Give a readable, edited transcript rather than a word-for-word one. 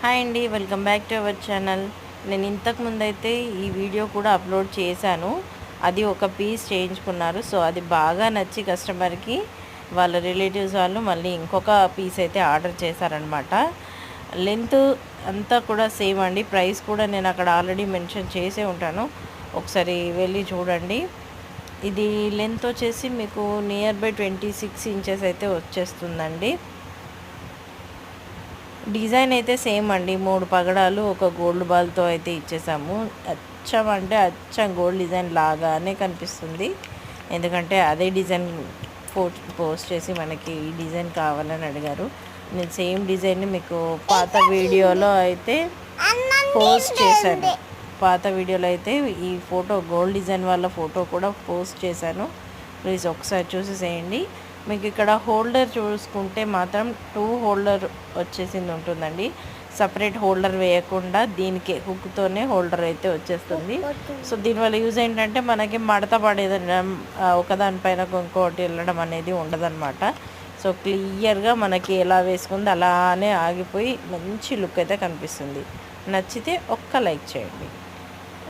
Hi అండి, welcome back to our channel. నేను ఇంతకు ముందైతే ఈ వీడియో కూడా అప్లోడ్ చేశాను. అది ఒక పీస్ చేయించుకున్నారు. సో అది బాగా నచ్చి కస్టమర్కి వాళ్ళ రిలేటివ్స్ వాళ్ళు మళ్ళీ ఇంకొక పీస్ అయితే ఆర్డర్ చేశారనమాట. లెంత్ అంతా కూడా సేమ్ అండి. ప్రైస్ కూడా నేను అక్కడ ఆల్రెడీ మెన్షన్ చేసే ఉంటాను, ఒకసారి వెళ్ళి చూడండి. ఇది లెంత్ వచ్చేసి మీకు నియర్ బై 26 ఇంచెస్ అయితే వచ్చేస్తుందండి. డిజైన్ అయితే సేమ్ అండి. 3 పగడాలు ఒక గోల్డ్ బాల్తో అయితే ఇచ్చేసాము. అచ్చం అంటే అచ్చం గోల్డ్ డిజైన్ లాగానే కనిపిస్తుంది. ఎందుకంటే అదే డిజైన్ పోస్ట్ చేసి మనకి ఈ డిజైన్ కావాలని అడిగారు. నేను సేమ్ డిజైన్ని మీకు పాత వీడియోలో అయితే పోస్ట్ చేశాను. పాత వీడియోలో అయితే ఈ ఫోటో గోల్డ్ డిజైన్ వాళ్ళ ఫోటో కూడా పోస్ట్ చేశాను. ప్లీజ్ ఒకసారి చూసేసేయండి. మీకు ఇక్కడ హోల్డర్ చూసుకుంటే మాత్రం 2 హోల్డర్ వచ్చేసింది ఉంటుందండి. సపరేట్ హోల్డర్ వేయకుండా దీనికి హుక్తోనే హోల్డర్ అయితే వచ్చేస్తుంది. సో దీనివల్ల యూజ్ ఏంటంటే మనకి మడత పడేది ఒకదానిపైన ఇంకోటి వెళ్ళడం అనేది ఉండదన్నమాట. సో క్లియర్గా మనకి ఎలా వేసుకుంది అలానే ఆగిపోయి మంచి లుక్ అయితే కనిపిస్తుంది. నచ్చితే ఒక్క లైక్ చేయండి.